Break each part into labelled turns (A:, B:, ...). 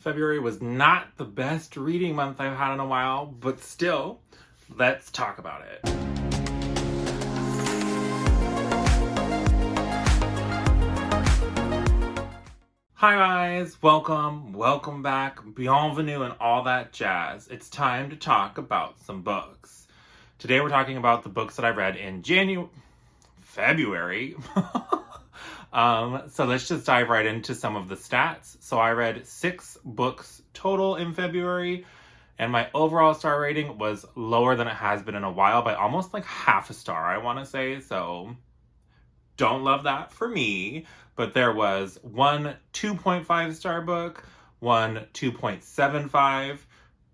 A: February was not the best reading month I've had in a while, but still, let's talk about it. Hi guys, welcome back, bienvenue and all that jazz. It's time to talk about some books. Today we're talking about the books that I read in February. So let's just dive right into some of the stats. So I read 6 books total in February, and my overall star rating was lower than it has been in a while by almost like half a star, I want to say. So don't love that for me, but there was one 2.5 star book, one 2.75,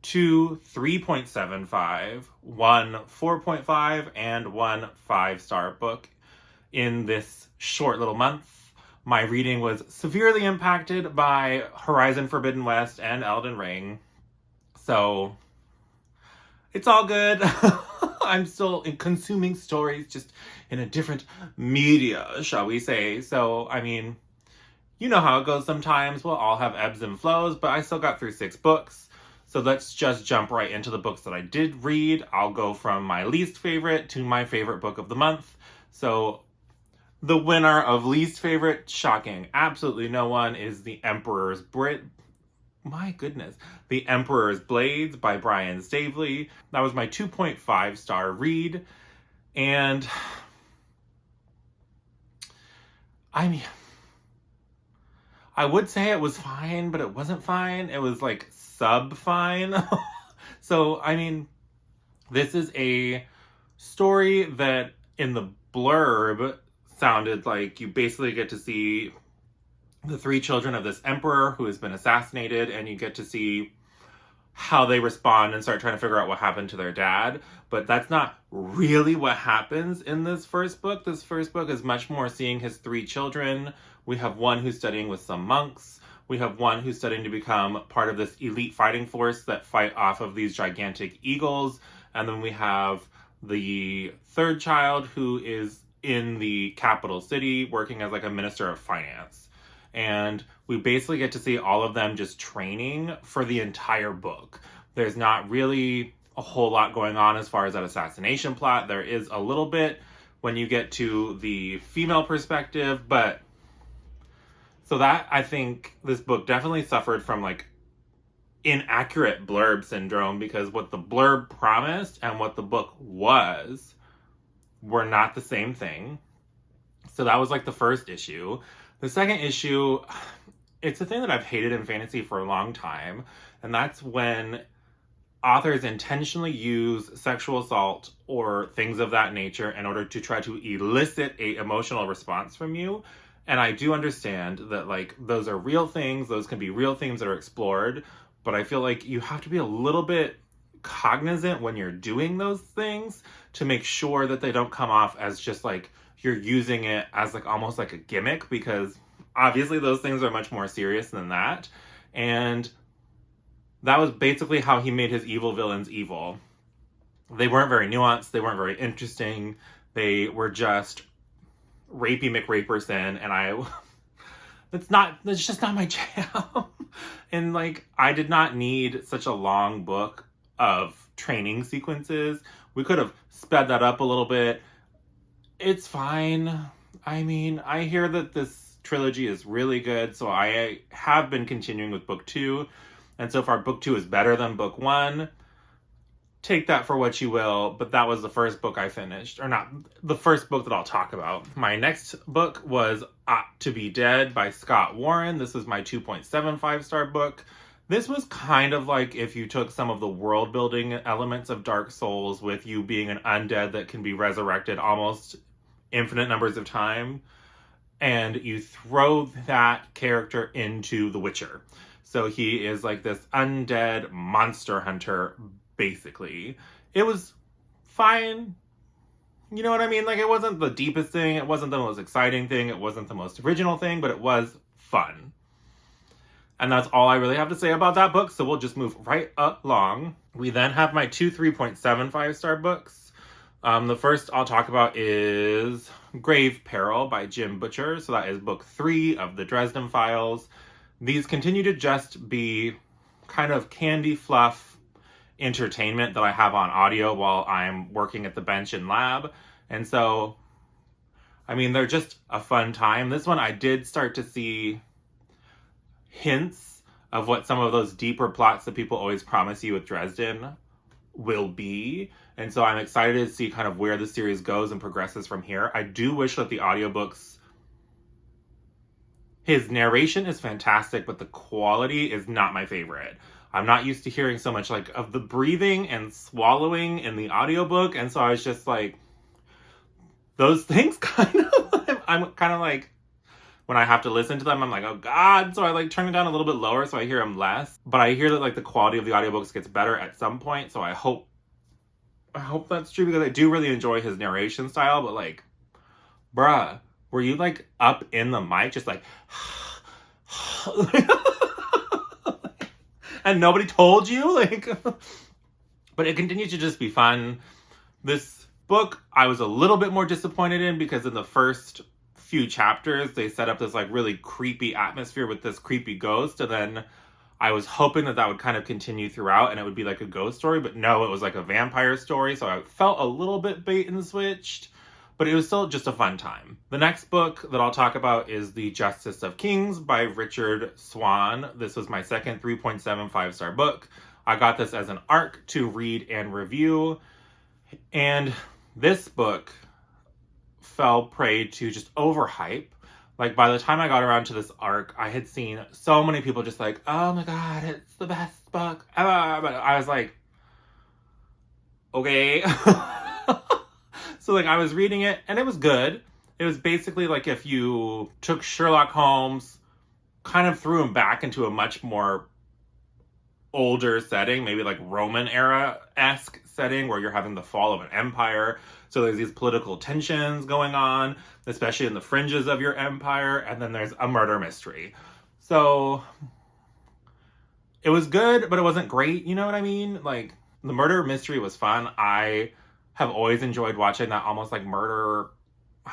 A: two 3.75, one 4.5, and one 5-star book in this short little month. My reading was severely impacted by Horizon Forbidden West and Elden Ring. So it's all good. I'm still consuming stories, just in a different media, shall we say. So, I mean, you know how it goes sometimes. We'll all have ebbs and flows, but I still got through 6 books. So let's just jump right into the books that I did read. I'll go from my least favorite to my favorite book of the month. So the winner of least favorite, shocking, absolutely no one, is The Emperor's Blades by Brian Staveley. That was my 2.5 star read. And I mean, I would say it was fine, but it wasn't fine. It was like sub-fine. So, I mean, this is a story that in the blurb sounded like you basically get to see the 3 children of this emperor who has been assassinated, and you get to see how they respond and start trying to figure out what happened to their dad. But that's not really what happens in this first book. This first book is much more seeing his 3 children. We have one who's studying with some monks. We have one who's studying to become part of this elite fighting force that fight off of these gigantic eagles. And then we have the 3rd child who is in the capital city working as like a minister of finance. And we basically get to see all of them just training for the entire book. There's not really a whole lot going on as far as that assassination plot. There is a little bit when you get to the female perspective, but so that, I think this book definitely suffered from like inaccurate blurb syndrome, because what the blurb promised and what the book was were not the same thing. So that was like the first issue. The second issue, it's a thing that I've hated in fantasy for a long time, and that's when authors intentionally use sexual assault or things of that nature in order to try to elicit a emotional response from you. And I do understand that like those are real things, those can be real themes that are explored, but I feel like you have to be a little bit cognizant when you're doing those things to make sure that they don't come off as just like you're using it as like almost like a gimmick, because obviously those things are much more serious than that. And that was basically how he made his evil villains evil. They weren't very nuanced, they weren't very interesting, they were just rapey McRaperson, and that's just not my jam. And like, I did not need such a long book of training sequences. We could have sped that up a little bit. It's fine. I mean, I hear that this trilogy is really good, so I have been continuing with book 2, and so far book 2 is better than book 1. Take that for what you will, but that was the first book I finished, or not the first book that I'll talk about. My next book was Ought to Be Dead by Scott Warren. This is my 2.75 star book. This was kind of like if you took some of the world building elements of Dark Souls with you being an undead that can be resurrected almost infinite numbers of time, and you throw that character into The Witcher. So he is like this undead monster hunter, basically. It was fine. You know what I mean? Like, it wasn't the deepest thing, it wasn't the most exciting thing, it wasn't the most original thing, but it was fun. And that's all I really have to say about that book, so we'll just move right along. We then have my 2 3.75 star books. The first I'll talk about is Peril by Jim Butcher. So that is book 3 of the Dresden Files. these continue to just be kind of candy fluff entertainment that I have on audio while I'm working at the bench in lab. And so, I mean, they're just a fun time. This one I did start to see hints of what some of those deeper plots that people always promise you with Dresden will be. And so I'm excited to see kind of where the series goes and progresses from here. I do wish that the audiobooks, his narration is fantastic, but the quality is not my favorite. I'm not used to hearing so much like of the breathing and swallowing in the audiobook. And so I was just like, those things I'm kind of like, when I have to listen to them, I'm like, oh God. So I like turn it down a little bit lower so I hear them less. But I hear that like the quality of the audiobooks gets better at some point. So I hope that's true, because I do really enjoy his narration style. But like, bruh, were you like up in the mic just like and nobody told you? Like, but it continues to just be fun. This book I was a little bit more disappointed in, because in the first few chapters they set up this like really creepy atmosphere with this creepy ghost, and then I was hoping that would kind of continue throughout and it would be like a ghost story, but no, it was like a vampire story. So I felt a little bit bait and switched, but it was still just a fun time. The next book that I'll talk about is The Justice of Kings by Richard Swan. This was my second 3.75-star book. I got this as an ARC to read and review, and this book fell prey to just overhype. Like, by the time I got around to this arc, I had seen so many people just like, oh my God, it's the best book ever. But I was like, okay. So like I was reading it and it was good. It was basically like if you took Sherlock Holmes, kind of threw him back into a much more older setting, maybe like Roman era-esque setting where you're having the fall of an empire. So there's these political tensions going on, especially in the fringes of your empire, and then there's a murder mystery. So it was good, but it wasn't great, you know what I mean? Like, the murder mystery was fun. I have always enjoyed watching that almost like murder,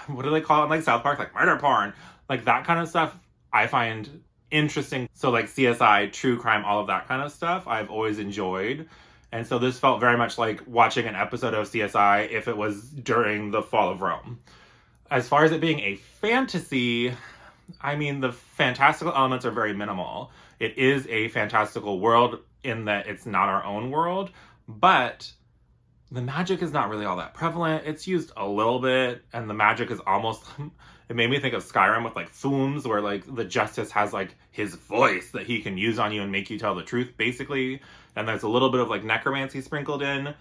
A: what do they call it? Like South Park, like murder porn. Like that kind of stuff I find interesting. So like CSI, true crime, all of that kind of stuff I've always enjoyed. And so this felt very much like watching an episode of CSI if it was during the fall of Rome. As far as it being a fantasy, I mean, the fantastical elements are very minimal. It is a fantastical world in that it's not our own world, but the magic is not really all that prevalent. It's used a little bit, and the magic is almost... It made me think of Skyrim with like Thunes, where like the justice has like his voice that he can use on you and make you tell the truth, basically. And there's a little bit of like necromancy sprinkled in,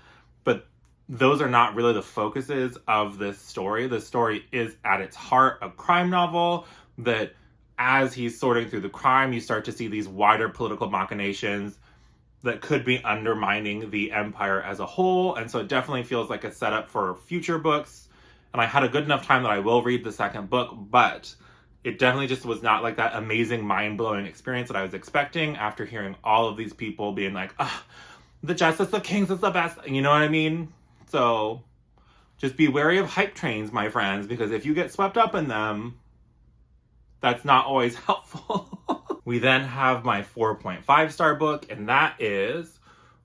A: but those are not really the focuses of this story. The story is at its heart a crime novel that, as he's sorting through the crime, you start to see these wider political machinations that could be undermining the empire as a whole. And so it definitely feels like a setup for future books. And I had a good enough time that I will read the second book, but it definitely just was not like that amazing, mind-blowing experience that I was expecting after hearing all of these people being like, The Justice of Kings is the best. You know what I mean? So just be wary of hype trains, my friends, because if you get swept up in them, that's not always helpful. We then have my 4.5-star book, and that is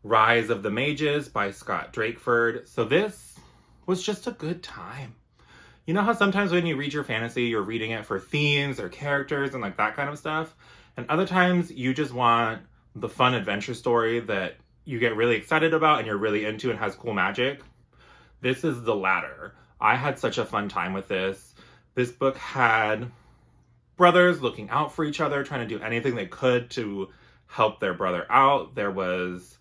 A: Rise of the Mages by Scott Drakeford. So this was just a good time. You know how sometimes when you read your fantasy, you're reading it for themes or characters and like that kind of stuff? And other times you just want the fun adventure story that you get really excited about and you're really into and has cool magic. This is the latter. I had such a fun time with this. This book had brothers looking out for each other, trying to do anything they could to help their brother out. There was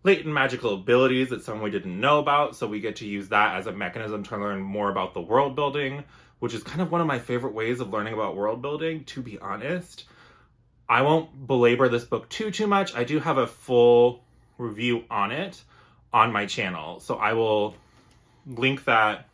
A: latent magical abilities that some we didn't know about, so we get to use that as a mechanism to learn more about the world building, which is kind of one of my favorite ways of learning about world building, to be honest. I won't belabor this book too much. I do have a full review on it on my channel, so I will link that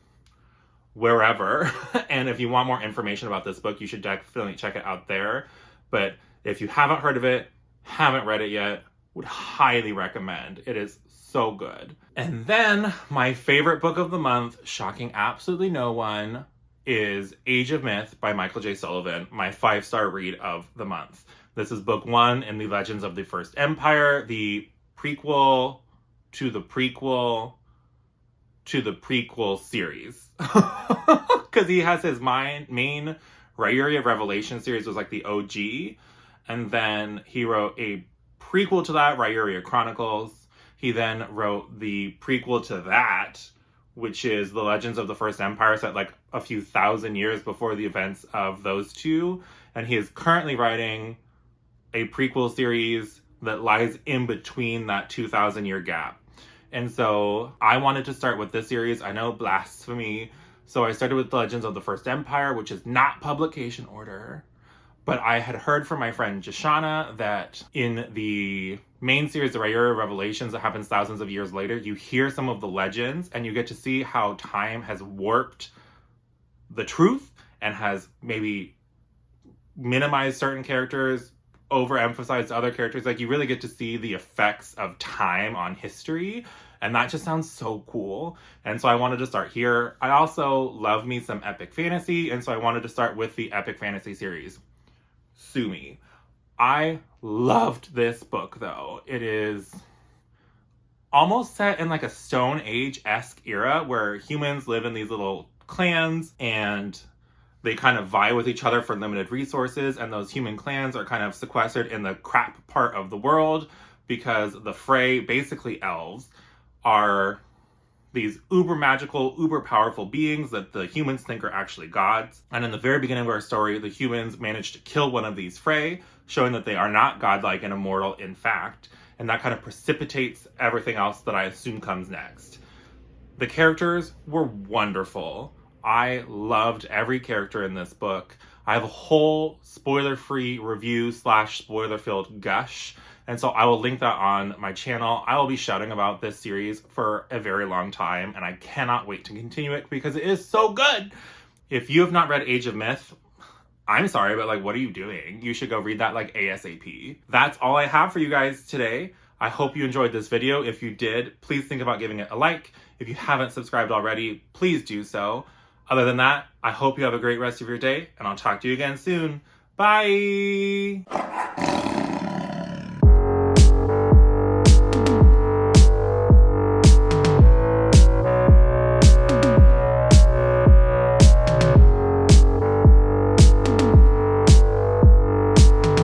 A: wherever. And if you want more information about this book, you should definitely check it out there. But if you haven't heard of it, haven't read it yet, would highly recommend. It is so good. And then my favorite book of the month, shocking absolutely no one, is Age of Myth by Michael J. Sullivan, my 5-star read of the month. This is book 1 in the Legends of the First Empire, the prequel to the prequel to the prequel series. Because he has his main Ryuria of Revelation series was like the OG. And then he wrote a prequel to that, Ryuria Chronicles. He then wrote the prequel to that, which is the Legends of the First Empire, set like a few thousand years before the events of those two. And he is currently writing a prequel series that lies in between that 2,000-year gap. And so I wanted to start with this series. I know, blasphemy. So I started with the Legends of the First Empire, which is not publication order. But I had heard from my friend Jashana that in the main series, the Ryuria Revelations, that happens thousands of years later, you hear some of the legends and you get to see how time has warped the truth and has maybe minimized certain characters, overemphasized other characters. Like, you really get to see the effects of time on history, and that just sounds so cool. And so I wanted to start here. I also love me some epic fantasy, and so I wanted to start with the epic fantasy series. Sue me. I loved this book, though. It is almost set in like a Stone Age-esque era where humans live in these little clans and they kind of vie with each other for limited resources, and those human clans are kind of sequestered in the crap part of the world because the Frey, basically elves, are these uber magical, uber powerful beings that the humans think are actually gods. And in the very beginning of our story, the humans managed to kill one of these Frey, showing that they are not godlike and immortal in fact, and that kind of precipitates everything else that I assume comes next. The characters were wonderful. I loved every character in this book. I have a whole spoiler-free review / spoiler-filled gush, and so I will link that on my channel. I will be shouting about this series for a very long time, and I cannot wait to continue it because it is so good. If you have not read Age of Myth, I'm sorry, but like, what are you doing? You should go read that like ASAP. That's all I have for you guys today. I hope you enjoyed this video. If you did, please think about giving it a like. If you haven't subscribed already, please do so. Other than that, I hope you have a great rest of your day, and I'll talk to you again soon. Bye!